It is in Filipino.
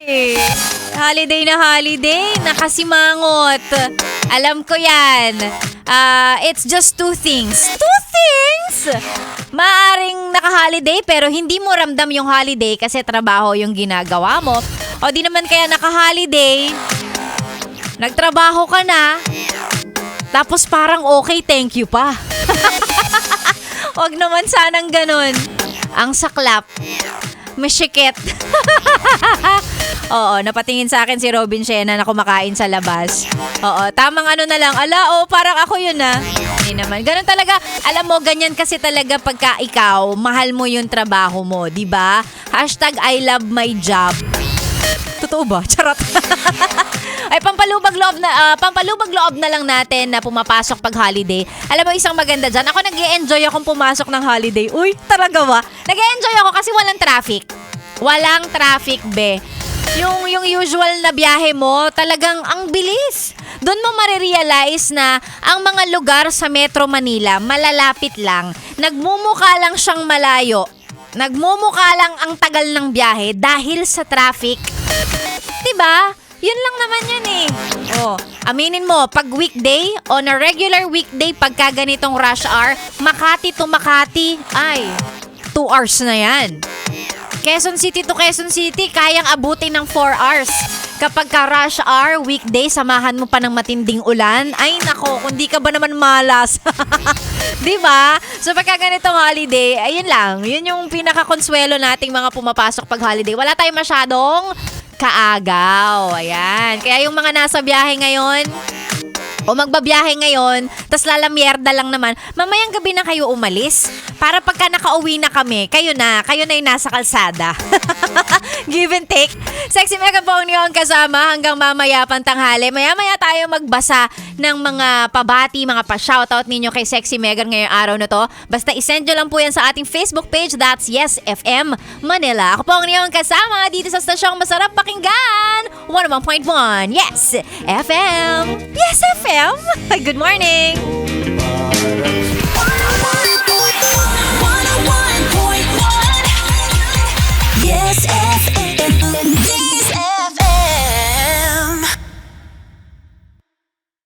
Holiday na holiday, nakasimangot. Alam ko yan. It's just two things. Two things! Maaring naka-holiday pero hindi mo ramdam yung holiday kasi trabaho yung ginagawa mo. O di naman kaya naka-holiday, nagtrabaho ka na, tapos parang okay, thank you pa. Wag naman sanang ganun. Ang saklap. Masyikit. Oo, napatingin sa akin si Robin Shena na kumakain sa labas. Oo, tamang ano na lang. Parang ako yun Hindi naman. Ganun talaga. Alam mo, ganyan kasi talaga pagka ikaw, mahal mo yung trabaho mo, di ba? #I love my job. Totoo ba? Charot. Ay, pampalubag loob na lang natin na pumapasok pag holiday. Alam mo, isang maganda dyan. Ako nag-e-enjoy akong pumasok ng holiday. Uy, talaga ba? Nag-e-enjoy ako kasi walang traffic. Walang traffic, be. Yung usual na biyahe mo, talagang ang bilis. Doon mo marirealize na ang mga lugar sa Metro Manila, malalapit lang. Nagmumukha lang siyang malayo. Nagmumukha lang ang tagal ng biyahe dahil sa traffic. Diba? Yun lang naman yan aminin mo, pag weekday, on a regular weekday, pagka ganitong rush hour, Makati to Makati, 2 hours na yan. Quezon City to Quezon City, kayang abutin ng 4 hours. Kapag ka rush hour, weekday, samahan mo pa ng matinding ulan, ay nako, kung di ka ba naman malas. Diba? So pagka ganitong holiday, ayun lang, yun yung pinaka-konsuelo nating mga pumapasok pag holiday. Wala tayong masyadong kaagaw. Ayan. Kaya yung mga nasa biyahe ngayon, o magbabiyahe ngayon, tas lalamierda lang naman, mamayang gabi na kayo umalis. Para pagka nakauwi na kami, kayo na yung nasa kalsada. Give and take. Sexy Megaphone yun kasama hanggang mamaya pantanghali. Maya-maya tayo magbasa ng mga pabati, mga pa-shoutout ninyo kay Sexy Megan ngayong araw na to. Basta isend nyo lang po yan sa ating Facebook page, that's Yes FM Manila. Ako po ang inyong kasama dito sa stasyong masarap pakinggan, 101.1 Yes FM. Yes FM. Good morning.